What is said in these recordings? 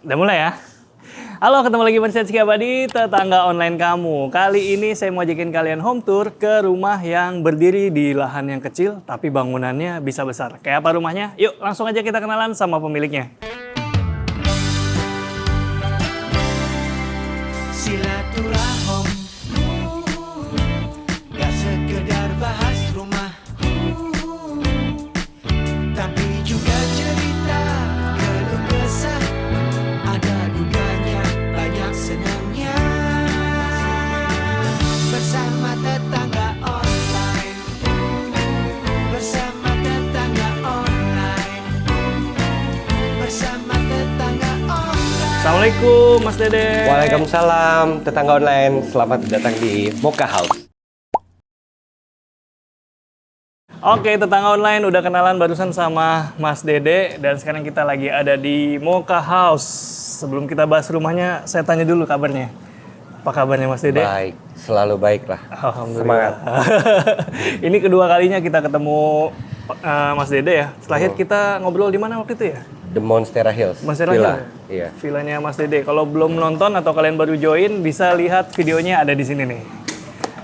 Udah mulai ya? Halo, ketemu lagi bersama Rizky Abadi, tetangga online kamu. Kali ini saya mau ajakin kalian home tour ke rumah yang berdiri di lahan yang kecil, tapi bangunannya bisa besar. Kayak apa rumahnya? Yuk, langsung aja kita kenalan sama pemiliknya. Silaturahim, gak sekedar bahas rumah, tapi juga cerita keluh kesah, ada duganya, banyak senangnya. Bersama tetangga online, bersama tetangga online, bersama tetangga online. Assalamualaikum, Mas Dede. Waalaikumsalam, tetangga online. Selamat datang di Mocha House. Oke, tetangga online udah kenalan barusan sama Mas Dede, dan sekarang kita lagi ada di Mocha House. Sebelum kita bahas rumahnya, saya tanya dulu kabarnya. Apa kabarnya Mas Dede? Baik, selalu baik lah. Alhamdulillah. Semangat. Ini kedua kalinya kita ketemu Mas Dede ya. Terakhir kita ngobrol di mana waktu itu ya? The Monstera Hills. Monstera Villa. Hills? Iya. Villanya Mas Dede. Kalau belum nonton atau kalian baru join, bisa lihat videonya ada di sini nih.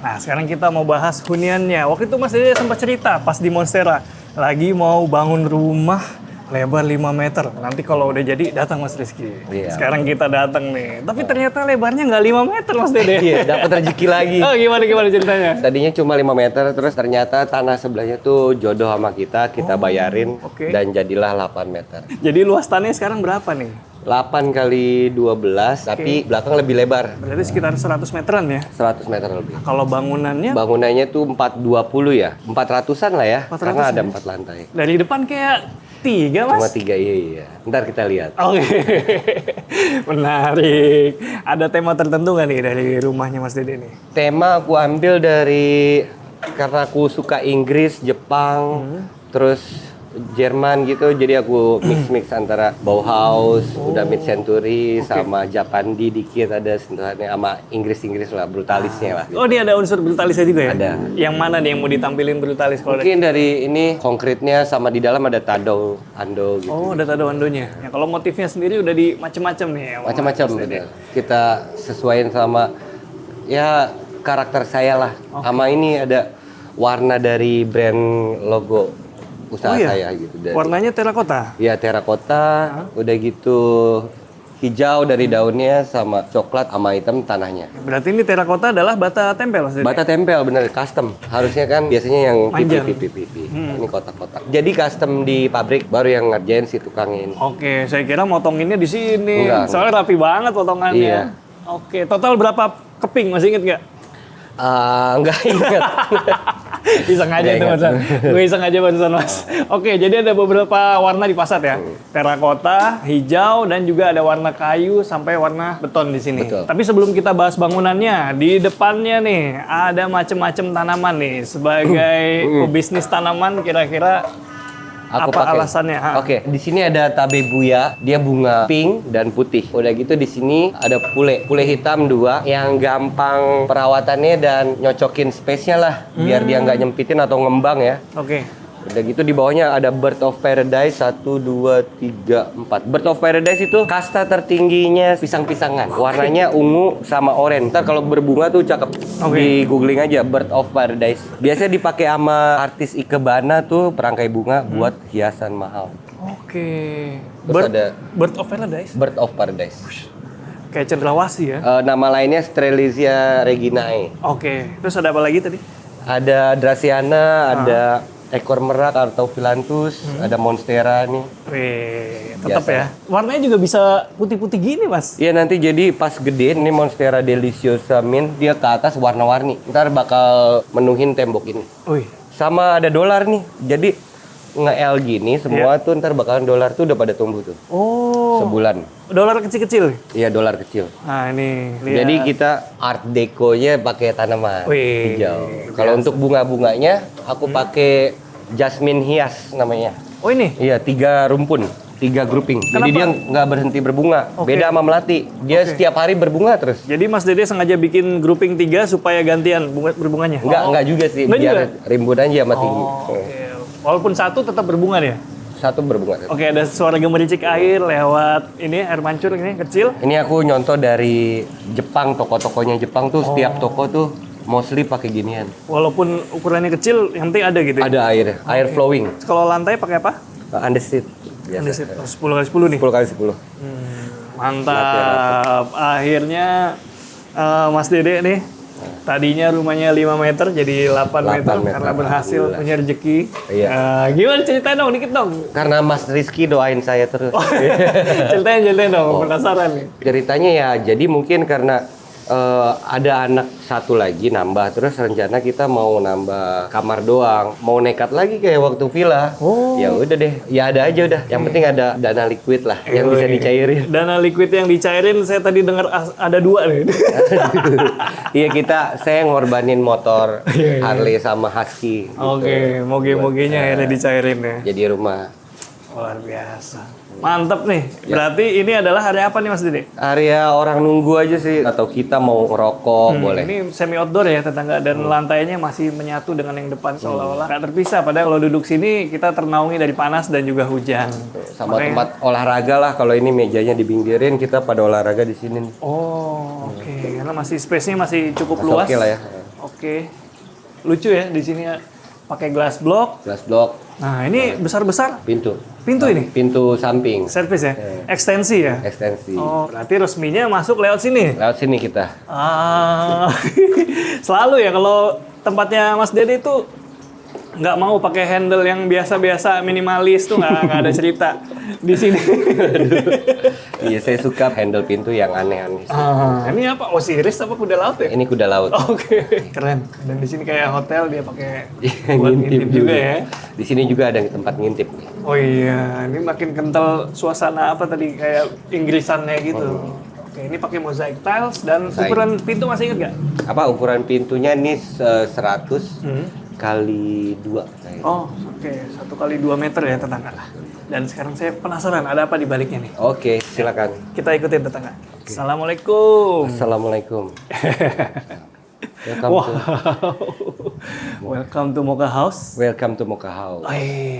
Nah, sekarang kita mau bahas huniannya. Waktu itu Mas Dede sempat cerita pas di Monstera, lagi mau bangun rumah lebar 5 meter. Nanti kalau udah jadi, datang Mas Rizky. Iya. Sekarang kita datang nih. Tapi ternyata lebarnya nggak 5 meter Mas Dede. Iya, dapat rezeki lagi. Oh, gimana ceritanya? Tadinya cuma 5 meter, terus ternyata tanah sebelahnya tuh jodoh sama kita bayarin, oke. dan jadilah 8 meter. Jadi luas tanahnya sekarang berapa nih? 8 kali 12, tapi belakang lebih lebar. Berarti sekitar 100 meteran ya? 100 meter lebih. Kalau bangunannya Bangunannya tuh 420 ya, 400-an lah ya, 400 karena ada ya? 4 lantai. dari depan kayak 3 Mas? Cuma 3, iya. Ntar kita lihat. Oke, menarik. Ada tema tertentu nggak nih dari rumahnya Mas Dede nih? Tema aku ambil dari karena aku suka Inggris, Jepang, terus Jerman gitu, jadi aku mix antara Bauhaus, udah mid-century, sama Japandi dikit, ada sentuhannya sama Inggris lah, brutalisnya lah. Oh, dia ada unsur brutalisnya juga ya? Ada. Yang mana nih yang mau ditampilin brutalis kalau ada? Mungkin dari ini konkretnya sama di dalam ada ando gitu. Oh, ada tado-andonya. Ya, kalau motifnya sendiri udah di macem-macem nih. Ya, Macam-macam Mas Dede. bener. Kita sesuaiin sama ya karakter saya lah. Sama ini ada warna dari brand logo usaha Oh, iya? saya gitu. Dari, Warnanya terakota. ya terakota, udah gitu hijau dari daunnya sama coklat sama hitam tanahnya. Berarti ini terakota adalah bata tempel Mas Dede? Bata tempel bener custom. Harusnya kan biasanya yang Panjang. pipi. Ini kotak-kotak. Jadi custom di pabrik baru yang ngerjain si tukang ini. Oke, saya kira motonginnya di sini. Enggak. Soalnya rapi banget potongannya. Iya. Oke, total berapa keping? Masih inget nggak? Nggak ingat. Iseng aja Nggak itu ingat. barusan. Gue iseng aja barusan Mas. Oke, jadi ada beberapa warna di fasad ya. Terakota, hijau, dan juga ada warna kayu sampai warna beton di sini. Betul. Tapi sebelum kita bahas bangunannya, di depannya nih ada macem-macem tanaman nih. Sebagai pebisnis tanaman, kira-kira apa pakai. alasannya? Oke, di sini ada tabebuya, dia bunga pink dan putih. Udah gitu di sini ada pule hitam 2 yang gampang perawatannya dan nyocokin space-nya lah, biar dia nggak nyempitin atau ngembang ya. Oke. Udah gitu di bawahnya ada Bird of Paradise 1, 2, 3, 4. Bird of Paradise itu kasta tertingginya pisang-pisangan. Warnanya ungu sama oranye. Ntar kalau berbunga tuh cakep. Oke. Di googling aja Bird of Paradise. Biasanya dipakai sama artis ikebana tuh perangkai bunga buat hiasan mahal. Oke. Terus ada Bird of Paradise. Bird of Paradise. Kayak cendrawasih ya. Nama lainnya Strelitzia reginae. Oke. Terus ada apa lagi tadi? Ada Dracaena, ada ekor merak atau Phyllanthus, ada Monstera nih. Wih, tetap Biasa. ya. Warnanya juga bisa putih-putih gini, Mas. Iya, nanti jadi pas gede ini Monstera deliciosa mint, dia ke atas warna-warni. Ntar bakal menuhin tembok ini. Wih. Sama ada dolar nih. Jadi nge-L gini semua tuh ntar bakalan dolar tuh udah pada tumbuh tuh. Oh. Sebulan. Dolar kecil-kecil. Iya, dolar kecil. Nah, ini lihat. Jadi kita art deco-nya pakai tanaman Wih, hijau. Kalau untuk bunga-bunganya aku pakai jasmine hias namanya. Oh, ini. Iya, 3 rumpun, 3 grouping. Jadi Kenapa? dia nggak berhenti berbunga. Oke. Beda sama melati. Dia setiap hari berbunga terus. Jadi Mas Dede sengaja bikin grouping 3 supaya gantian berbunganya. Enggak juga sih. Nggak biar juga? rimbun aja sama tinggi. Oh, oke. Walaupun satu tetap berbunga dia. satu berbunga. Oke, ada suara gemericik air lewat ini air mancur ini kecil. Ini aku nyontoh dari Jepang, toko-tokonya Jepang tuh setiap toko tuh mostly pakai ginian. Walaupun ukurannya kecil, yang penting ada gitu. Ya? Ada air flowing. Kalau lantai pakai apa? Underseat. Andesit. Biasa. 10x10 nih. 10x10. Mantap. Akhirnya Mas Dede nih. Tadinya rumahnya 5 meter jadi 8 meter, 8 meter, karena berhasil alhamdulillah. punya rezeki. Iya. Gimana ceritain dong, dikit dong. Karena Mas Rizky doain saya terus. Ceritain dong, penasaran nih. Ceritanya ya, jadi mungkin karena ada anak satu lagi nambah, terus rencana kita mau nambah kamar doang, mau nekat lagi kayak waktu villa. Ya udah deh, ya ada aja udah. Yang penting ada dana liquid lah yang bisa dicairin. Dana liquid yang dicairin, saya tadi dengar ada 2 nih. Iya saya ngorbanin motor Harley sama Husky. Gitu. Oke, moge-mogenya akhirnya dicairin ya. Jadi rumah. Luar biasa. Mantep nih. Berarti ini adalah area apa nih Mas Dede? Area orang nunggu aja sih, atau kita mau ngerokok boleh. Ini semi outdoor ya tetangga, dan lantainya masih menyatu dengan yang depan seolah-olah nggak terpisah. Padahal kalau duduk sini kita ternaungi dari panas dan juga hujan. Sama tempat olahraga lah, kalau ini mejanya dibingkirin, kita pada olahraga di sini nih. Oh, oke. Karena masih space-nya masih cukup Masih luas. oke lah ya. Oke. Lucu ya di sini ya. Pakai glass block. Glass block, Nah, ini besar-besar. pintu. Pintu ini. Pintu samping, Servis ya. Ekstensi ya. ekstensi. Oh, berarti resminya masuk lewat sini. Lewat sini kita. Selalu ya kalau tempatnya Mas Dede itu nggak mau pakai handle yang biasa-biasa minimalis tuh nggak ada cerita di sini. Iya, saya suka handle pintu yang aneh-aneh. Ini apa? Osiris apa kuda laut ya? Ini kuda laut. Oke, keren. Dan di sini kayak hotel dia pakai Iya, buat ngintip juga ya. Di sini juga ada tempat ngintip nih. Oh iya, ini makin kental suasana apa tadi kayak Inggrisannya gitu. Oke, ini pakai mosaic tiles dan Mosaic. ukuran pintu masih ingat nggak? Apa ukuran pintunya nih 100 kali 2 kayak. Oh, oke. 1 kali 2 meter ya tetangga. Dan sekarang saya penasaran ada apa di baliknya nih. Oke, silakan. Kita ikutin tetangga. Assalamualaikum. Assalamualaikum. Welcome Wow. to Welcome to Mocha House. Welcome to Mocha House.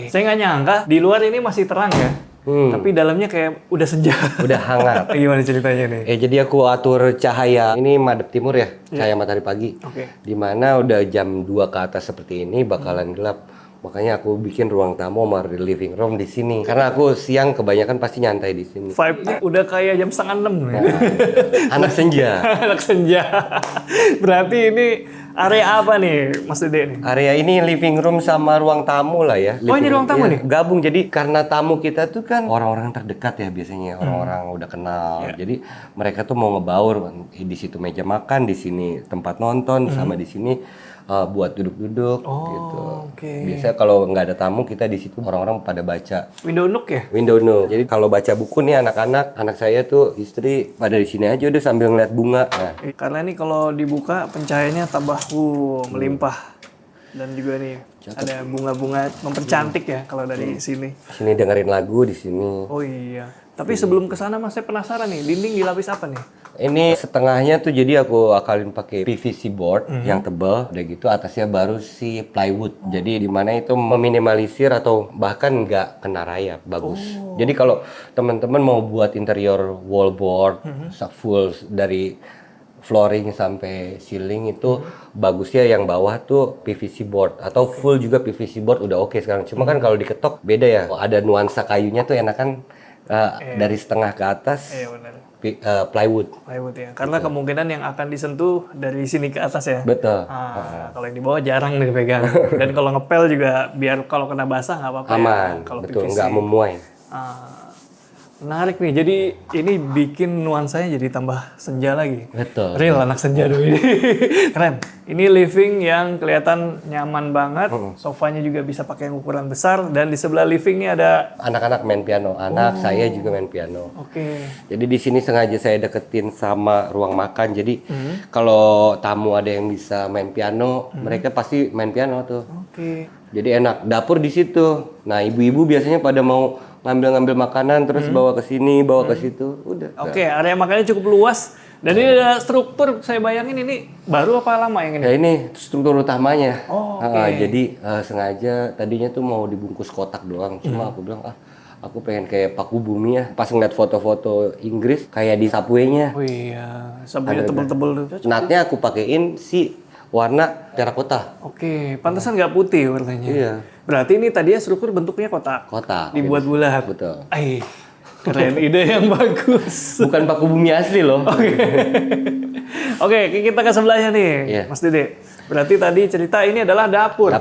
Saya nggak nyangka di luar ini masih terang ya. Tapi dalamnya kayak udah senja. Udah hangat. Gimana ceritanya nih? Jadi aku atur cahaya. Ini madep timur ya, cahaya matahari pagi. Oke. Dimana udah jam 2 ke atas seperti ini bakalan gelap. Makanya aku bikin ruang tamu sama living room di sini. Karena aku siang kebanyakan pasti nyantai di sini. Vibe-nya udah kayak jam 5:30 nih. Anak senja. Anak senja. Berarti ini area apa nih Mas Dede nih? Area ini living room sama ruang tamu lah ya. Oh, ini ruang tamu nih? Gabung. Jadi karena tamu kita tuh kan orang-orang terdekat ya biasanya. Orang-orang udah kenal. Jadi mereka tuh mau ngebaur. Di situ meja makan, di sini tempat nonton, sama di sini buat duduk-duduk gitu. Oke. Biasanya kalau nggak ada tamu kita di situ orang-orang pada baca. Window nook ya? Window no. Jadi kalau baca buku nih anak saya tuh istri pada di sini aja udah sambil ngeliat bunga. Nah, Karena ini kalau dibuka pencahayaannya tambah melimpah. Dan juga nih ada bunga-bunga mempercantik ya kalau dari sini. sini dengerin lagu di sini. Oh iya. Tapi sebelum ke sana Mas saya penasaran nih, dinding dilapis apa nih? Ini setengahnya tuh jadi aku akalin pakai PVC board yang tebal, udah gitu atasnya baru si plywood. Jadi di mana itu meminimalisir atau bahkan nggak kena rayap, bagus. Jadi kalau teman-teman mau buat interior wallboard full dari flooring sampai ceiling itu bagusnya yang bawah tuh PVC board atau full juga PVC board udah oke sekarang. Cuma kan kalau diketok beda ya. Ada nuansa kayunya tuh enakan dari setengah ke atas. Iya benar. Plywood. Plywood ya. Karena kemungkinan yang akan disentuh dari sini ke atas ya. Betul. Kalau yang di bawah jarang dipegang. Dan kalau ngepel juga biar kalau kena basah nggak apa-apa. Aman. Ya. Kalau Betul, PVC. nggak memuai. Menarik nih. Jadi ini bikin nuansanya jadi tambah senja lagi. Betul. Real anak senja dulu ini. Keren. Ini living yang kelihatan nyaman banget. Sofanya juga bisa pakai yang ukuran besar. Dan di sebelah living ini ada. Anak-anak main piano. Anak saya juga main piano. Oke. Jadi di sini sengaja saya deketin sama ruang makan. Jadi kalau tamu ada yang bisa main piano, mereka pasti main piano tuh. Oke. Jadi enak. Dapur di situ. Nah, ibu-ibu biasanya pada mau ngambil-ngambil makanan terus bawa ke sini, bawa ke situ. Udah. Oke, area makannya cukup luas Dan ini ada struktur, saya bayangin ini baru apa lama yang ini? Ya ini struktur utamanya. Oh, Jadi sengaja tadinya tuh mau dibungkus kotak doang, cuma aku bilang aku pengen kayak paku bumi ya. Pas ngeliat foto-foto Inggris kayak di Subway-nya. Oh iya, sabunnya tebel-tebel tuh. Natnya aku pakein si warna terakota. Oke, pantesan nggak putih warnanya. Iya. Berarti ini tadinya struktur bentuknya kotak. Kotak. Dibuat bulat. Betul. Keren, ide yang bagus. Bukan paku bumi asli loh. Oke, kita ke sebelahnya nih, Iya. Mas Dede. Berarti tadi cerita ini adalah dapur.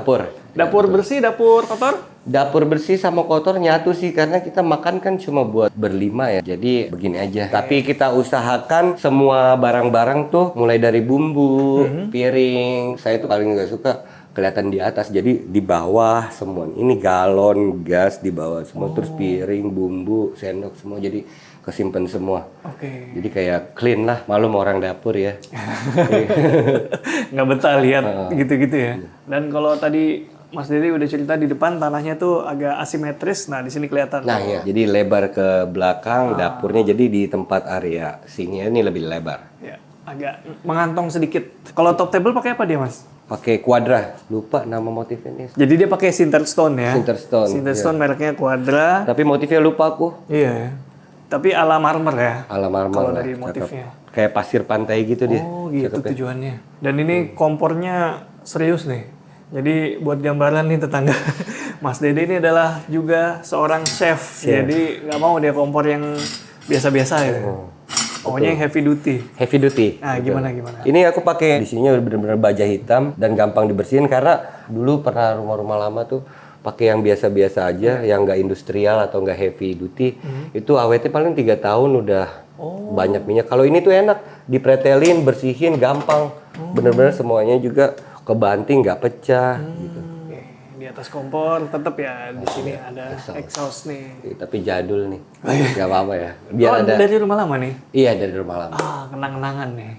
Dapur bersih, dapur kotor? Dapur bersih sama kotor nyatu sih karena kita makan kan cuma buat berlima ya. Jadi begini aja. Tapi kita usahakan semua barang-barang tuh mulai dari bumbu, piring. Saya tuh paling nggak suka kelihatan di atas. Jadi di bawah semua. Ini galon, gas di bawah semua. Terus piring, bumbu, sendok semua jadi kesimpan semua. Oke. Jadi kayak clean lah. Malum orang dapur ya. Nggak betah lihat gitu-gitu ya. Dan kalau tadi Mas Dede udah cerita di depan tanahnya tuh agak asimetris. Nah, di sini kelihatan. Nah ya, jadi lebar ke belakang dapurnya. Jadi di tempat area sinknya ini lebih lebar. Ya, agak mengantong sedikit. Kalau top table pakai apa dia, Mas? Pakai Quadra, lupa nama motifnya nih. Jadi dia pakai Sinterstone ya. Sinterstone, Sinterstone mereknya Quadra. Tapi motifnya lupa aku. Iya. Tapi ala marmer ya. Ala marmer. Kalau lah, dari cakep. motifnya. Kayak pasir pantai gitu dia. Oh, gitu tujuannya. Dan ini kompornya serius nih. Jadi buat gambaran nih tetangga, Mas Dede ini adalah juga seorang chef. Jadi nggak mau dia kompor yang biasa-biasa ya. Pokoknya yang heavy duty. Heavy duty. Nah, gimana? Ini aku pakai di sini benar-benar baja hitam dan gampang dibersihin karena dulu pernah rumah-rumah lama tuh pakai yang biasa-biasa aja, yang nggak industrial atau nggak heavy duty. Itu awetnya paling 3 tahun udah banyak minyak. Kalau ini tuh enak, dipretelin, bersihin, gampang. Bener-bener semuanya juga kebanting, nggak pecah. Gitu. Oke, di atas kompor tetap ya di sini ada exhaust nih. Tapi jadul nih, nggak apa-apa ya. Biar ada. Dari rumah lama nih. Iya dari rumah lama. Kenang-kenangan nih.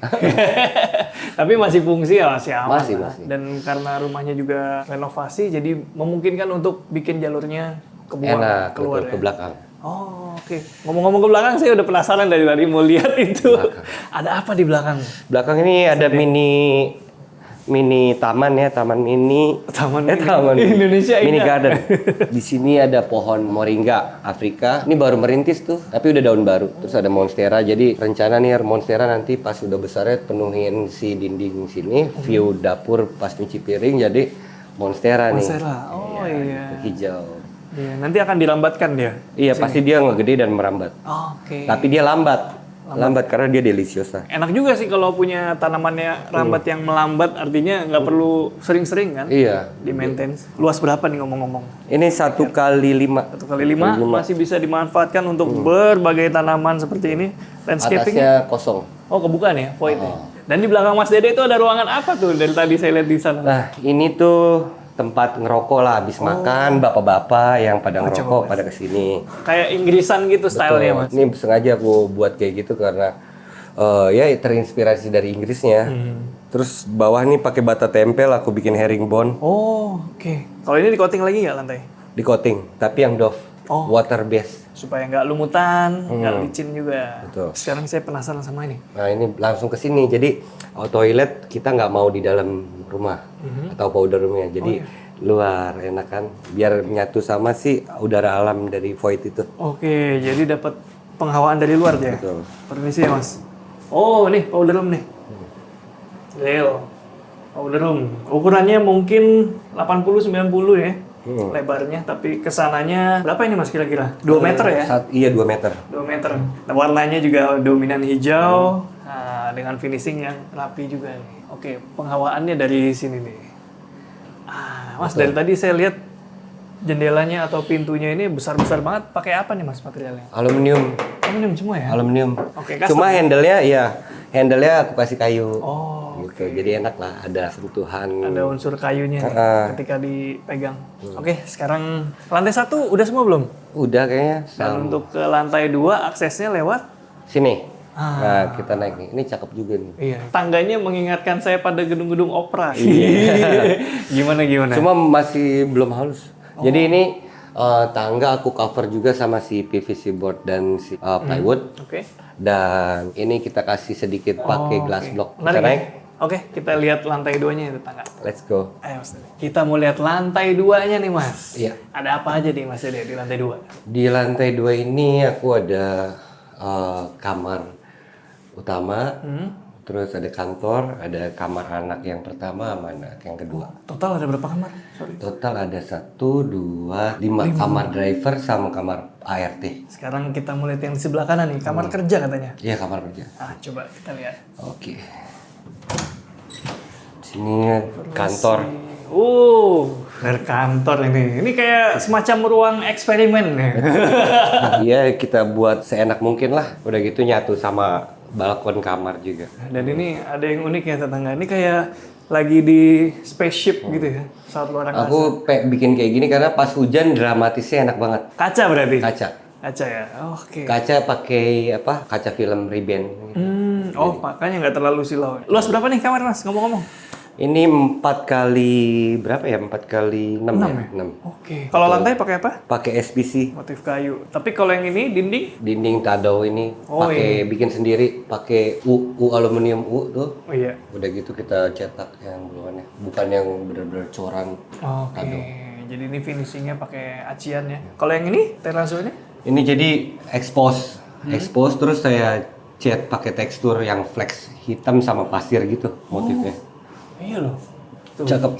Tapi masih fungsi ya, masih aman. Masih. Dan karena rumahnya juga renovasi, jadi memungkinkan untuk bikin jalurnya kebuang Enak, keluar betul, ya. ke belakang. Oh, oke. Ngomong-ngomong ke belakang, saya udah penasaran dari tadi mau lihat itu. Ada apa di belakang? Belakang ini ada mini taman ya, taman mini. Taman Indonesia mini Indah. garden. Di sini ada pohon moringa Afrika. Ini baru merintis tuh, tapi udah daun baru. Terus ada monstera. Jadi rencana nih monstera nanti pas udah besarnya penuhin si dinding sini, view dapur pas nyuci piring jadi monstera nih. Monstera. Oh iya. Hijau. Iya, nanti akan dilambatkan dia. Iya, pasti dia ngegede dan merambat. Oke. Tapi dia lambat karena dia deliciosa. Enak juga sih kalau punya tanamannya rambat yang melambat, artinya nggak perlu sering-sering kan? Iya. Di maintenance. Luas berapa nih ngomong-ngomong? Ini 1x5. 1x5 masih bisa dimanfaatkan untuk berbagai tanaman seperti ini. Landscaping. Atasnya kosong. Oh, kebuka nih, void nih. Dan di belakang Mas Dede itu ada ruangan apa tuh? Dari tadi saya lihat di sana. Nah, ini tuh tempat ngerokok lah habis makan, bapak-bapak yang pada ngerokok pada kesini. Kayak Inggrisan gitu stylenya, Mas. Ini sengaja aku buat kayak gitu karena ya terinspirasi dari Inggrisnya. Terus bawah nih pakai bata tempel aku bikin herringbone, Oh, oke. Kalau ini di coating lagi nggak lantai? di coating, tapi yang Dove, water base. Supaya nggak lumutan, nggak licin juga. Betul. Sekarang saya penasaran sama ini. Nah ini langsung ke sini, jadi toilet kita nggak mau di dalam rumah atau powder roomnya, jadi luar enak kan, biar nyatu sama si udara alam dari void itu. Oke, jadi dapat penghawaan dari luar ya. Betul. Permisi ya, Mas. Oh, nih powder room nih. Leo. Powder room. Ukurannya mungkin 80-90 ya. Lebarnya, tapi kesananya berapa ini Mas kira-kira? 2 meter ya? Iya 2 meter. 2 meter. Nah, warnanya juga dominan hijau. Nah, dengan finishing yang rapi juga nih. Oke, penghawaannya dari sini nih. Mas, dari tadi saya lihat jendelanya atau pintunya ini besar-besar banget. Pakai apa nih Mas materialnya? Aluminium. Aluminium semua ya? Aluminium. Oke, custom. Cuma handle-nya aku kasih kayu. Oh, Gitu. Jadi enak lah, ada sentuhan. ada unsur kayunya nih ketika dipegang. Oke, sekarang lantai 1 udah semua belum? Udah kayaknya. Dan untuk ke lantai 2 aksesnya lewat? Sini. Nah, kita naik nih. Ini cakep juga nih. Iya. Tangganya mengingatkan saya pada gedung-gedung opera. Gimana? Cuma masih belum halus. Jadi ini tangga aku cover juga sama si PVC board dan si plywood. Oke. Dan ini kita kasih sedikit pakai glass block. Kita Menarik ya? naik. Oke, kita lihat lantai 2-nya itu tangga. Let's go. Ayo Mas Dede. Kita mau lihat lantai 2-nya nih Mas. Iya. Ada apa aja nih Mas Dede di lantai 2? Di lantai 2 ini aku ada kamar utama, terus ada kantor, ada kamar anak yang pertama sama anak yang kedua. Total ada berapa kamar? Sorry. Total ada 1, 2, 5 kamar driver sama kamar ART. Sekarang kita mau lihat yang di sebelah kanan nih, kamar kerja katanya. Iya, kamar kerja. Ah, coba kita lihat. Oke. Sini kantor. Dari kantor ini. Ini kayak semacam ruang eksperimen ya. Iya, kita buat seenak mungkin lah. Udah gitu nyatu sama balkon kamar juga. Dan ini ada yang unik ya tetangga. Ini kayak lagi di spaceship gitu ya. Saat luar angkasa. Aku bikin kayak gini karena pas hujan dramatisnya enak banget. Kaca berarti? Kaca. Kaca ya? Oke. Kaca pakai apa? Kaca film Ray-Ban. Oh, makanya nggak terlalu silau. Luas berapa nih kamar Mas? Ngomong-ngomong. Ini 4 kali berapa ya? 4 kali 6 ya? 6. Oke. Kalau lantai pakai apa? Pakai SPC. Motif kayu. Tapi kalau yang ini dinding? Dinding tadau ini Oh, pakai bikin sendiri, pakai U aluminium U tuh. Oh iya. Udah gitu kita cetak yang buluannya, bukan yang bener-bener coran. Oke. Jadi ini finishingnya pakai acian ya. Kalau yang ini terrazzo ini? Ini jadi expose terus saya cat pakai tekstur yang flex hitam sama pasir gitu motifnya. Iya loh. Tuh, Cakep.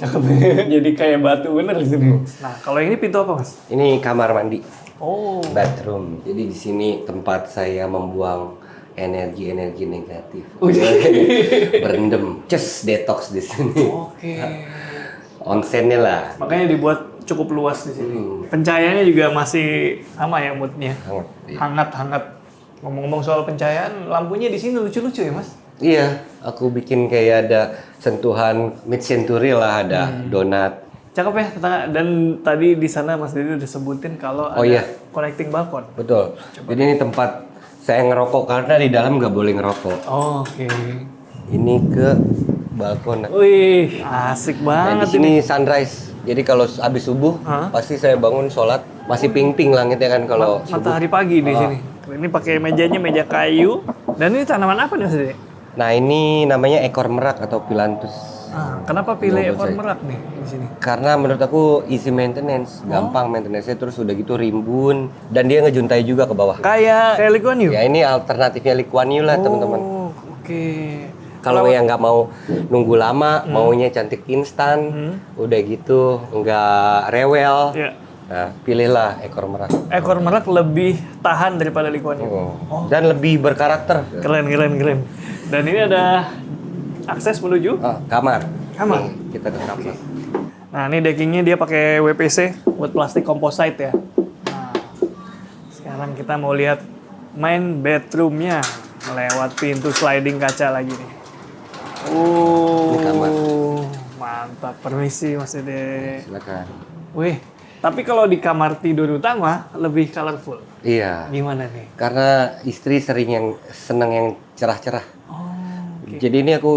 Jadi kayak batu bener di sini. Nah, kalau yang ini pintu apa, Mas? Ini kamar mandi, Oh. bathroom. Jadi di sini tempat saya membuang energi-energi negatif. Berendam, detox di sini. Oke. Onsennya lah. Makanya dibuat cukup luas di sini. Pencahayaannya juga masih sama ya moodnya. Hangat. Iya. Hangat-hangat. Ngomong-ngomong soal pencahayaan, lampunya di sini lucu-lucu ya, Mas? Iya, aku bikin kayak ada sentuhan mid-century lah, ada donat. Cakep ya, tetangga. Dan tadi di sana Mas Dede udah sebutin kalau ada iya. connecting balkon. Betul. Jadi ini tempat saya ngerokok karena di dalam nggak boleh ngerokok. Oke. Ini ke balkon. Wih, asik Dan di banget sini ini. sunrise. Jadi kalau habis subuh Hah? pasti saya bangun sholat masih ping-ping langitnya kan kalau subuh. Matahari pagi di sini. Ini pakai mejanya meja kayu. Dan ini tanaman apa nih Mas Dede? Nah ini namanya ekor merak atau pilantus. Ah, kenapa pilih Logo ekor saya. merak nih di sini? Karena menurut aku easy maintenance, gampang maintenance-nya, terus udah gitu rimbun dan dia ngejuntai juga ke bawah. Kayak Lee Kuan Yew? Ya ini alternatifnya Lee Kuan Yew lah teman-teman. Oh, oke. Kalau yang nggak mau nunggu lama, maunya cantik instan, udah gitu nggak rewel, Ya. nah pilihlah ekor merak. Ekor merak lebih tahan daripada Lee Kuan Yew. Dan lebih berkarakter. Keren. Dan ini ada akses menuju Kamar. Kamar. Nih, kita ke kamar. Nah, ini deckingnya dia pakai WPC buat plastik composite ya. Nah, sekarang kita mau lihat main bedroomnya lewat pintu sliding kaca lagi nih. Ini kamar. Mantap. Permisi Mas Dede. Silakan. Wih, tapi kalau di kamar tidur utama lebih colorful. Iya. Gimana nih? Karena istri sering yang seneng yang cerah-cerah. Oh, oke. Jadi ini aku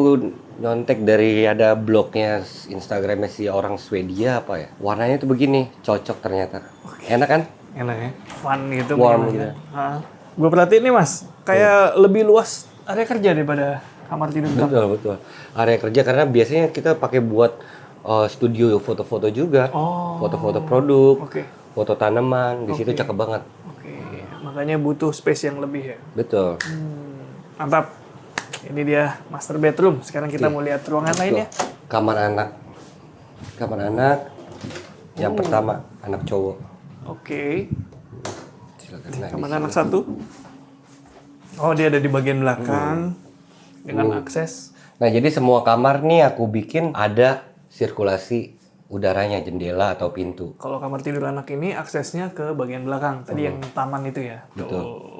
nyontek dari ada blognya Instagramnya si orang Swedia apa ya. Warnanya tuh begini, cocok ternyata. Enak kan? Enak ya? Fun gitu. Warm gimana? gitu. Gue perhatiin nih Mas, kayak lebih luas area kerja daripada kamar tidur utama. Betul. Area kerja karena biasanya kita pakai buat studio foto-foto juga. Oh. Foto-foto produk, Oke. foto tanaman, di situ cakep banget. Oke, makanya butuh space yang lebih ya. Betul. Mantap. Ini dia master bedroom. Sekarang kita mau lihat ruangan lainnya. Kamar anak. Kamar anak. Yang pertama, anak cowok. Oke. Silakan. Nah, Kamar anak satu. Oh, dia ada di bagian belakang dengan akses. Nah, jadi semua kamar nih aku bikin ada sirkulasi udaranya, jendela atau pintu. Kalau kamar tidur anak ini aksesnya ke bagian belakang. Tadi yang taman itu ya. Betul. Tuh.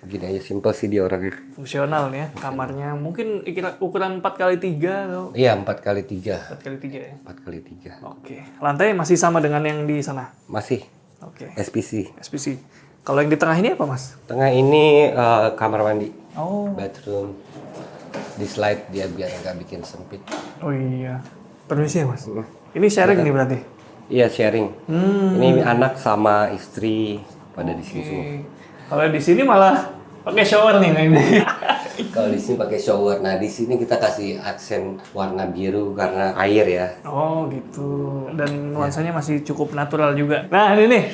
Gini aja simple sih dia orangnya. Fungsional ya kamarnya. Mungkin ukuran 4x3 atau Iya, 4x3. 4x3 ya. 4x3. Oke. Lantai masih sama dengan yang di sana. Masih Oke. SPC. SPC. Kalau yang di tengah ini apa, Mas? Tengah ini kamar mandi, Oh. bathroom. Di slide dia biar nggak bikin sempit. Oh iya. Permisi ya, Mas. Ini sharing nih berarti. Iya, sharing. Ini anak sama istri pada di sini semua. Kalau di sini malah Pakai shower nih ini. Kalau di sini pakai shower. Nah, di sini kita kasih aksen warna biru karena air ya. Oh gitu. Dan nuansanya masih cukup natural juga. Nah ini nih.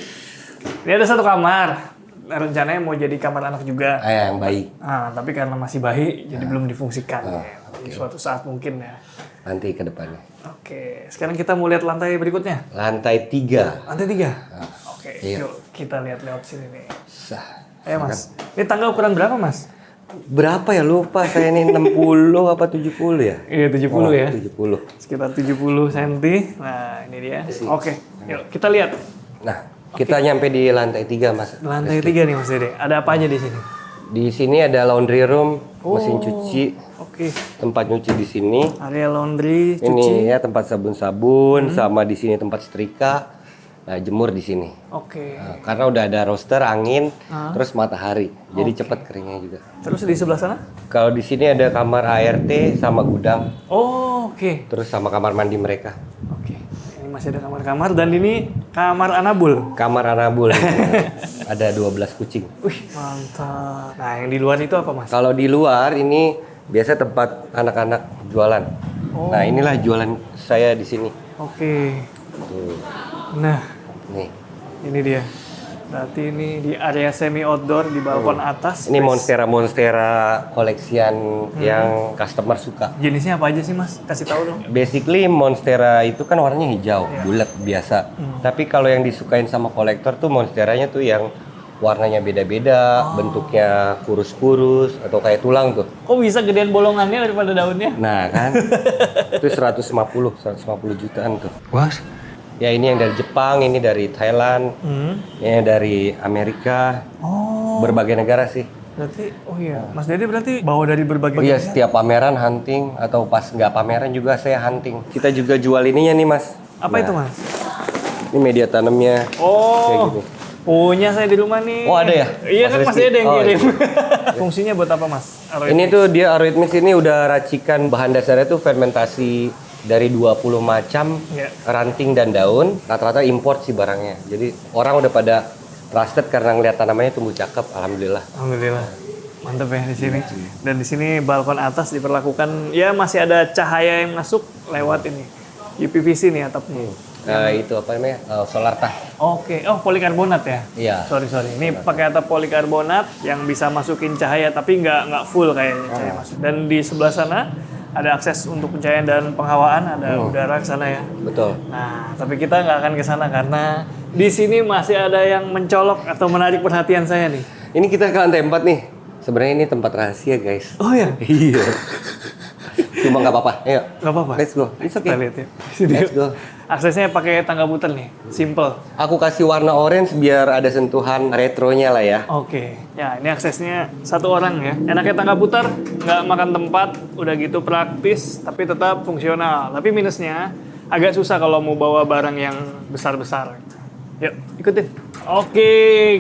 Ini ada satu kamar. Rencananya mau jadi kamar anak juga. Yang baik. Tapi karena masih bayi, jadi belum difungsikan. Di suatu saat mungkin ya. Nanti ke depannya. Oke, sekarang kita mau lihat lantai berikutnya. Lantai 3. Lantai 3? Oke, Iya. yuk kita lihat lewat sini nih. Sah. Ayo mas, ini tangga ukuran berapa mas? Berapa ya lupa saya ini 60 apa 70 ya? Iya 70 ya. 70. Sekitar 70 cm. Nah ini dia. Oke, yuk kita lihat. Nah, kita nyampe di lantai 3 Mas. Lantai 3 nih mas Dede. Ada apa aja di sini? Di sini ada laundry room, mesin cuci, Oke, tempat nyuci di sini. area laundry, cuci. Ini ya tempat sabun-sabun, sama di sini tempat setrika. Nah, jemur di sini. Oke. Nah, karena udah ada roster, angin, terus matahari. Jadi cepat keringnya juga. Terus di sebelah sana? Kalau di sini ada kamar ART sama gudang, Oh, oke. terus sama kamar mandi mereka. Oke. Ini masih ada kamar-kamar dan ini kamar anabul. Kamar anabul. Ada 12 kucing. Wih, mantap. Nah, yang di luar itu apa mas? Kalau di luar ini biasa tempat anak-anak jualan. Nah, inilah jualan saya di sini. Oke. Tuh. Nah, Nih. ini dia. Berarti ini di area semi outdoor di balkon atas. Ini monstera koleksian yang customer suka. Jenisnya apa aja sih mas? Kasih tahu dong. Basically monstera itu kan warnanya hijau, bulat biasa. Tapi kalau yang disukain sama kolektor tuh monsteranya tuh yang warnanya beda-beda, bentuknya kurus-kurus atau kayak tulang tuh. Kok bisa gedean bolongannya daripada daunnya? Nah kan, itu 150 jutaan tuh. Wah. Ya ini yang dari Jepang, ini dari Thailand, ini dari Amerika, Oh, berbagai negara sih. berarti, oh iya, Mas Dede berarti bawa dari berbagai. Oh iya, setiap pameran hunting atau pas nggak pameran juga saya hunting. Kita juga jual ininya nih mas. Apa itu mas? Ini media tanamnya. Kayak Oh, gini. punya saya di rumah nih. Oh, ada ya? Iya kan Mas Mas Rizky? Dede yang Oh, kirim. Fungsinya buat apa mas? Ini tuh dia Aroid Mix ini udah racikan bahan dasarnya tuh fermentasi dari 20 macam Iya. ranting dan daun. Rata-rata import sih barangnya. Jadi orang udah pada trusted karena ngeliat tanamannya tumbuh cakep. Alhamdulillah. Alhamdulillah. Mantap ya di sini. Dan di sini balkon atas diperlakukan ya masih ada cahaya yang masuk lewat ini. UPVC nih atapnya. Itu apa namanya? Solar tah. Oke, oh polikarbonat ya? Iya. Sorry. Ini pakai atap polikarbonat yang bisa masukin cahaya tapi nggak full kayaknya cahaya masuk. Dan di sebelah sana ada akses untuk pencahayaan dan penghawaan, ada udara ke sana ya. Betul. Nah, tapi kita nggak akan ke sana karena di sini masih ada yang mencolok atau menarik perhatian saya nih. Ini kita ke lantai 4 nih. Sebenarnya ini tempat rahasia guys. Oh ya? Iya. Cuma nggak apa-apa. Ayo. Nggak apa-apa. Let's go. It's Kita okay. lihat ya. Let's go. Aksesnya pakai tangga putar nih, simple. Aku kasih warna orange biar ada sentuhan retronya lah ya. Oke, ya ini aksesnya satu orang ya. Enaknya tangga putar, nggak makan tempat, udah gitu praktis, tapi tetap fungsional. Tapi minusnya agak susah kalau mau bawa barang yang besar-besar. Yuk, ikutin. Oke,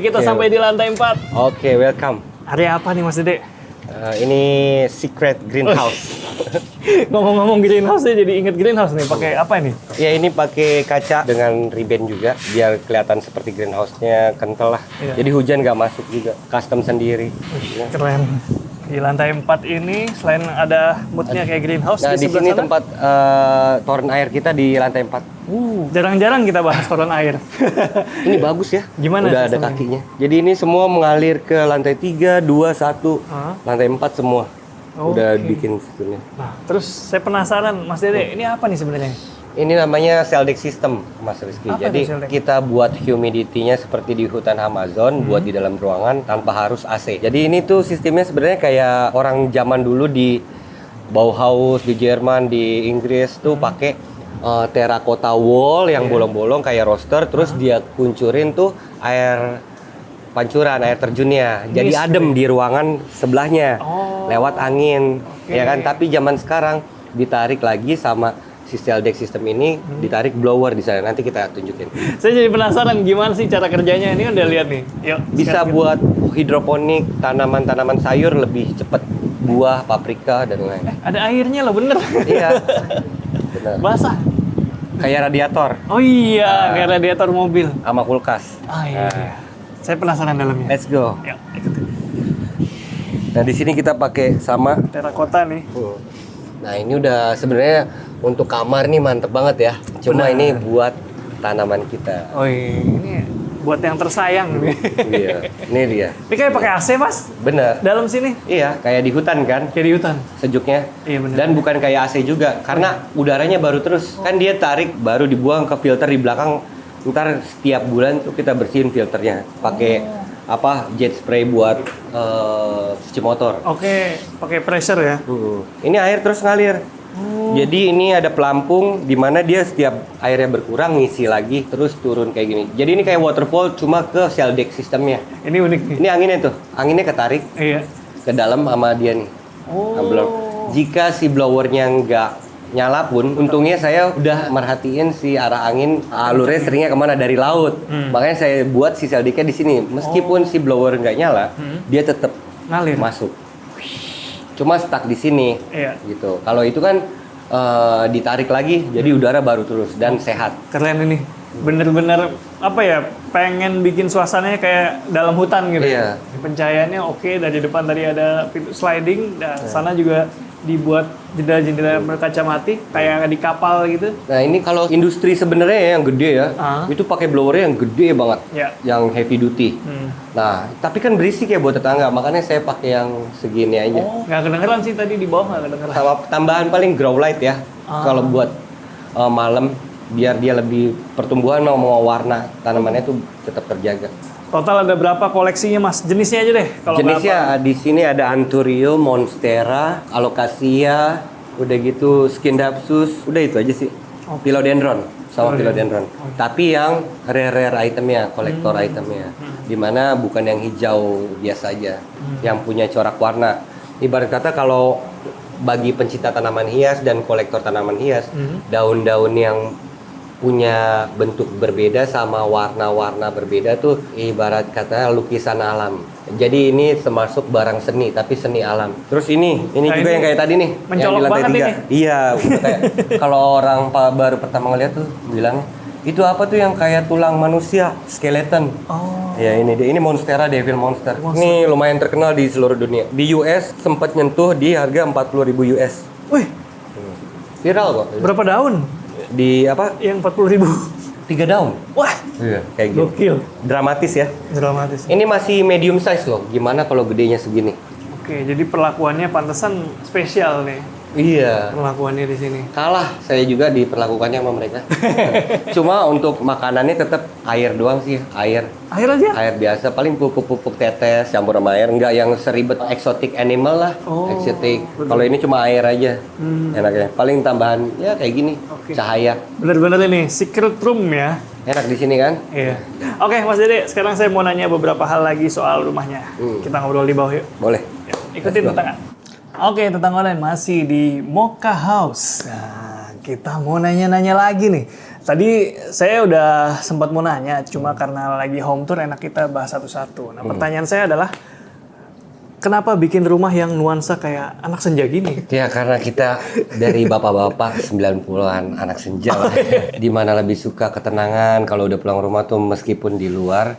kita sampai di lantai 4. Oke, welcome. Area apa nih Mas Dede? Ini secret greenhouse. Ngomong-ngomong greenhouse ya jadi inget greenhouse nih. Pakai apa ini? Ya ini pakai kaca dengan ribbon juga biar kelihatan seperti greenhouse-nya kental lah. Iya. Jadi hujan nggak masuk juga, custom sendiri. Keren. Di lantai 4 ini selain ada moodnya kayak greenhouse, Nah di sebelah sini sana, tempat toren air kita di lantai 4. jarang-jarang kita bahas toren air. Ini bagus ya. Gimana Udah ada sistemnya? kakinya. Jadi ini semua mengalir ke lantai 3, 2, 1, Hah? lantai 4 semua. Udah Oke. bikin sistemnya. Nah, terus saya penasaran, Mas Dede, ini apa nih sebenarnya? Ini namanya Celdex System, Mas Rizky. Apa Jadi itu Celdex? kita buat humidity-nya seperti di hutan Amazon, buat di dalam ruangan tanpa harus AC. Jadi ini tuh sistemnya sebenarnya kayak orang zaman dulu di Bauhaus, di Jerman, di Inggris tuh pakai terracotta wall yang bolong-bolong kayak roster, terus dia kuncurin tuh air pancuran, air terjunnya. Jadi adem di ruangan sebelahnya, lewat angin, ya kan? Tapi zaman sekarang ditarik lagi sama si Celdex System ini, ditarik blower di sana. Nanti kita tunjukin. Saya jadi penasaran gimana sih cara kerjanya. Ini udah lihat nih. Yuk, Bisa sekarang buat hidroponik, tanaman-tanaman sayur lebih cepat, buah, paprika dan lain. ada airnya loh, bener. Iya, benar. Basah. Kayak radiator Oh iya, kayak radiator mobil. sama kulkas. Ah iya. Saya penasaran dalamnya. Let's go. Yuk, ikutin. Nah, di sini kita pakai sama. Terakota nih. Nah, ini udah sebenarnya untuk kamar nih mantep banget ya. Cuma Benar. ini buat tanaman kita. Oh ini buat yang tersayang nih. Iya, ini dia. Ini kayak pakai AC mas Bener. dalam sini. Iya, kayak di hutan kan Kayak di hutan. sejuknya. Iya, bener. Dan bukan kayak AC juga, karena udaranya baru terus. Kan dia tarik, baru dibuang ke filter di belakang. Ntar setiap bulan tuh kita bersihin filternya. Pakai jet spray buat cuci motor. Oke, pakai pressure ya. Ini air terus ngalir. Jadi ini ada pelampung di mana dia setiap airnya berkurang ngisi lagi terus turun kayak gini. Jadi ini kayak waterfall cuma ke shell deck sistemnya. Ini unik nih. Ini anginnya tuh, anginnya ketarik Iya. ke dalam sama dia nih. Nah, blower. Jika si blowernya nggak nyala pun, untungnya saya udah merhatiin si arah angin alurnya seringnya kemana dari laut. Makanya saya buat si shell decknya di sini. Meskipun si blower nggak nyala, dia tetap Ngalir. masuk. Cuma stuck di sini, Iya. gitu. Kalau itu kan ditarik lagi, jadi udara baru terus dan sehat. Keren ini. Bener-bener apa ya? Pengen bikin suasananya kayak dalam hutan gitu. Iya. Pencahayaannya oke. Dari depan tadi ada pintu sliding. Dan sana juga dibuat jendela-jendela berkaca mati kayak di kapal gitu. Nah ini kalau industri sebenarnya ya yang gede ya, Ah. itu pakai blowernya yang gede banget, Ya. yang heavy duty. Nah tapi kan berisik ya buat tetangga, makanya saya pakai yang segini aja. Oh, nggak kedengeran sih tadi di bawah nggak kedengeran. Sama tambahan paling grow light ya, kalau buat malam biar dia lebih pertumbuhan mau warna tanamannya tuh tetap terjaga. Total ada berapa koleksinya mas? Jenisnya aja deh. Kalau nggak apa. Jenisnya di sini ada Anthurium, Monstera, Alocasia, udah gitu Scindapsus, udah itu aja sih. Philodendron sama Philodendron. Tapi yang rare itemnya, kolektor itemnya, dimana bukan yang hijau biasa aja, yang punya corak warna. Ibarat kata kalau bagi pencinta tanaman hias dan kolektor tanaman hias, daun-daun yang punya bentuk berbeda sama warna-warna berbeda tuh ibarat kata lukisan alam. Jadi ini termasuk barang seni tapi seni alam. Terus ini Nah, juga ini yang kayak tadi nih, yang mencolok di lantai banget 3. ini. Iya, udah kayak kalau orang baru pertama ngeliat tuh bilangnya itu apa tuh yang kayak tulang manusia, skeleton. Oh. Ya ini dia, ini Monstera Devil Monster. Ini lumayan terkenal di seluruh dunia. Di US sempat nyentuh di harga 40.000 US. Wih, Viral kok. berapa daun? Di apa? Yang 40.000. 3 daun. Wah, Iya, kayak gitu. gokil. Dramatis ya. Dramatis. Ini masih medium size loh. Gimana kalau gedenya segini? Oke, jadi perlakuannya pantesan spesial nih. Iya. Perlakuannya di sini. Kalah saya juga diperlakukannya sama mereka. Cuma untuk makanannya tetap air doang sih, air. Akhir aja. Air biasa, paling pupuk-pupuk tetes campur sama air, nggak yang seribet exotic animal lah. Oh, Exotic. Kalau ini cuma air aja. Enaknya. Paling tambahan ya kayak gini, Oke. cahaya. Bener-bener ini secret room ya. Enak di sini kan? Iya. Oke, Mas Dede, sekarang saya mau nanya beberapa hal lagi soal rumahnya. Kita ngobrol di bawah yuk. Boleh. Ya, ikutin Let's go. tetangga. Oke, tetangga lain masih di Mocha House. Nah, kita mau nanya-nanya lagi nih. Tadi saya udah sempat mau nanya, cuma karena lagi home tour enak kita bahas satu-satu. Nah, pertanyaan saya adalah, kenapa bikin rumah yang nuansa kayak anak senja gini? Ya karena kita dari bapak-bapak 90-an anak senja lah. Dimana lebih suka ketenangan kalau udah pulang rumah tuh meskipun di luar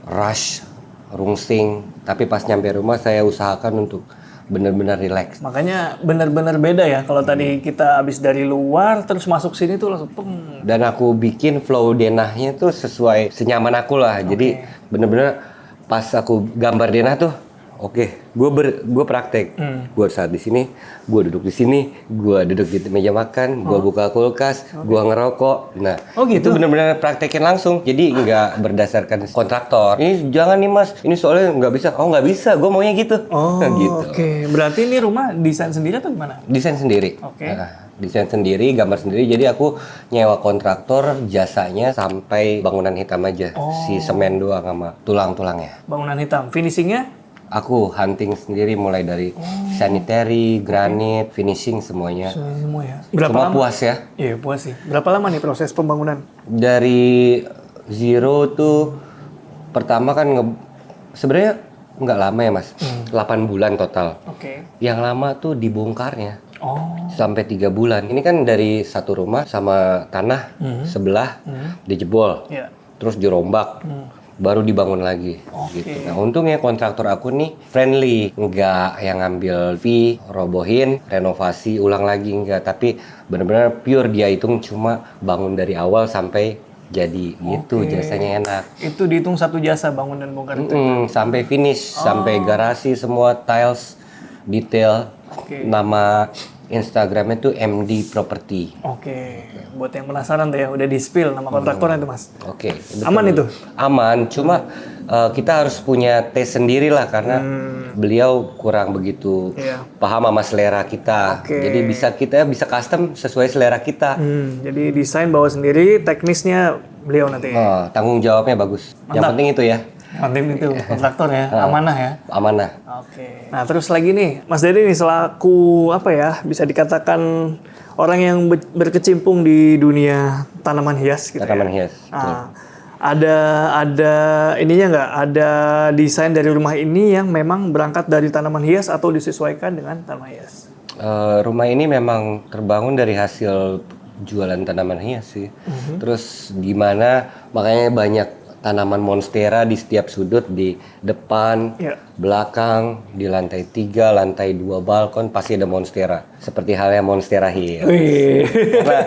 rush, rungsing, tapi pas nyampe rumah saya usahakan untuk benar-benar relax. Makanya benar-benar beda ya kalau tadi kita habis dari luar terus masuk sini tuh langsung peng. Dan aku bikin flow denahnya tuh sesuai senyaman aku lah. Jadi bener-bener pas aku gambar denah tuh, oke, gue praktek. Gue saat di sini, gue duduk di sini, gue duduk di meja makan, gue buka kulkas, gue ngerokok. Nah, Oh, gitu? itu bener-bener praktekin langsung. Jadi nggak berdasarkan kontraktor. Ini jangan nih mas, ini soalnya nggak bisa. Oh nggak bisa, gue maunya gitu. Oh, gitu. oke. Berarti ini rumah desain sendiri atau gimana? Desain sendiri. Oke. Nah, desain sendiri, gambar sendiri. Jadi aku nyewa kontraktor jasanya sampai bangunan hitam aja. Si semen doang sama tulang-tulangnya. Bangunan hitam. Finishingnya? Aku hunting sendiri mulai dari sanitary, granit, finishing semuanya. Semua ya. Berapa Semua lama? puas ya. Iya, puas sih. Berapa lama nih proses pembangunan? Dari zero tuh pertama kan sebenarnya nggak lama ya mas. 8 bulan total. Oke. Yang lama tuh dibongkarnya. Oh, Sampai 3 bulan. Ini kan dari satu rumah sama tanah sebelah dijebol, iya. terus dirombak. baru dibangun lagi. Gitu. Nah untungnya kontraktor aku nih friendly, nggak yang ngambil fee, robohin, renovasi, ulang lagi nggak. Tapi benar-benar pure dia hitung cuma bangun dari awal sampai jadi gitu, jasanya enak. Itu dihitung satu jasa bangun dan bongkar itu. Sampai finish, sampai garasi semua tiles, detail. Nama Instagramnya tuh MD Property. Oke, buat yang penasaran tuh ya, udah di-spill nama kontraktornya tuh Mas. Oke. betul. Aman itu? Aman, cuma kita harus punya taste sendiri lah karena beliau kurang begitu Iya. paham sama selera kita. Oke. Jadi kita bisa custom sesuai selera kita. Jadi desain bawa sendiri, teknisnya beliau nanti. Tanggung jawabnya bagus. Yang Mantap. penting itu ya, Penting itu kontraktor ya, amanah ya. amanah. Oke. Nah terus lagi nih, Mas Dede nih selaku apa ya, bisa dikatakan orang yang berkecimpung di dunia tanaman hias gitu Tanaman ya. hias. Betul. Nah, ada ininya nggak? Ada desain dari rumah ini yang memang berangkat dari tanaman hias atau disesuaikan dengan tanaman hias? Rumah ini memang terbangun dari hasil jualan tanaman hias sih. Terus gimana makanya banyak tanaman monstera di setiap sudut, di depan, Iya. belakang, di lantai 3, lantai 2 balkon pasti ada monstera. Seperti halnya Monstera Hill. Wih, Karena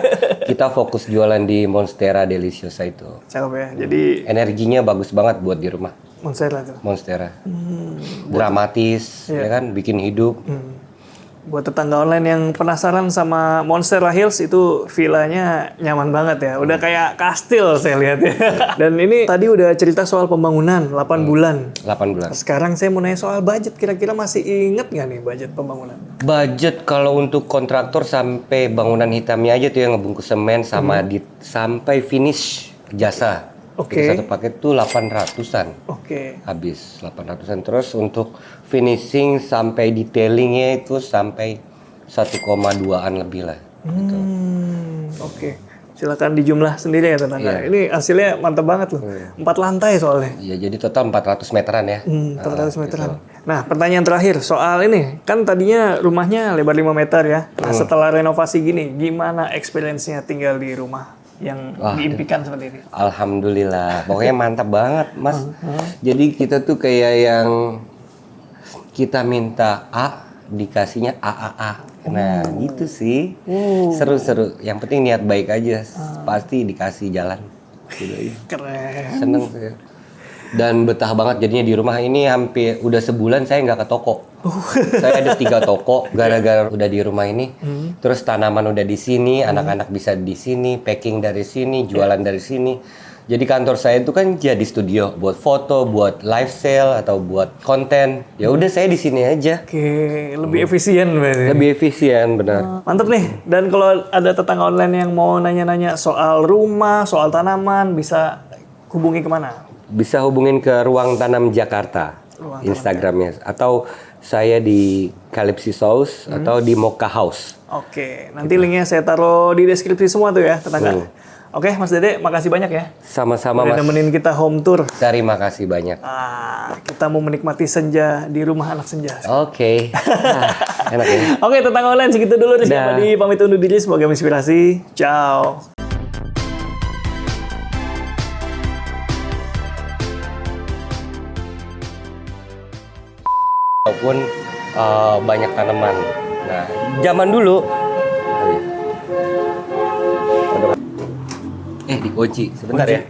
kita fokus jualan di Monstera Deliciosa itu. cakep ya. Jadi Energinya bagus banget buat di rumah. Monstera tuh. Monstera. Dramatis, ya kan, bikin hidup. Buat tetangga online yang penasaran sama Monstera Hills itu villanya nyaman banget ya. Udah kayak kastil saya lihat ya. Dan ini tadi udah cerita soal pembangunan 8 bulan. 8 bulan. Sekarang saya mau nanya soal budget. Kira-kira masih inget nggak nih budget pembangunan? Budget kalau untuk kontraktor sampai bangunan hitamnya aja tuh yang ngebungkus semen sama sampai finish jasa. Oke. Itu satu paket tuh 800-an. Oke. Habis 800-an. Terus untuk finishing sampai detailingnya itu sampai 1,2-an lebih lah. Oke. Silakan dijumlah sendiri ya tetangga. Ini hasilnya mantap banget loh. 4 lantai soalnya. Ya jadi total 400 meteran ya. 400 meteran. Nah, pertanyaan terakhir soal ini. Kan tadinya rumahnya lebar 5 meter ya. Nah, setelah renovasi gini, gimana experience-nya tinggal di rumah yang diimpikan seperti ini? Alhamdulillah. Pokoknya mantap banget, Mas. Jadi kita tuh kayak yang kita minta A, dikasihnya AAA. Nah, gitu sih. Seru-seru. Yang penting niat baik aja. Pasti dikasih jalan. Gitu aja. Keren. Seneng saya. Dan betah banget jadinya di rumah ini hampir udah sebulan saya nggak ke toko. Saya ada 3 toko gara-gara udah di rumah ini. Terus tanaman udah di sini, anak-anak bisa di sini, packing dari sini, jualan dari sini. Jadi kantor saya itu kan jadi studio buat foto, buat live sale atau buat konten. Ya udah saya di sini aja. Oke, lebih efisien berarti. Lebih efisien benar. Mantep nih. Dan kalau ada tetangga online yang mau nanya-nanya soal rumah, soal tanaman, bisa hubungi kemana? Bisa hubungin ke Ruang Tanam Jakarta, Instagramnya, atau saya di Calypsis House atau di Mocha House. Oke, nanti linknya saya taruh di deskripsi semua tuh ya, tetangga. Oke, Mas Dede, makasih banyak ya. Sama-sama Udah Mas. nemenin kita home tour. Terima kasih banyak. Kita mau menikmati senja di rumah anak senja. Oke. Enak ya. Oke, tetangga online segitu dulu nih. Dah. Siapa di pamit undur diri, semoga menginspirasi. Ciao. Walaupun banyak tanaman. Nah, zaman dulu dikunci sebentar ya.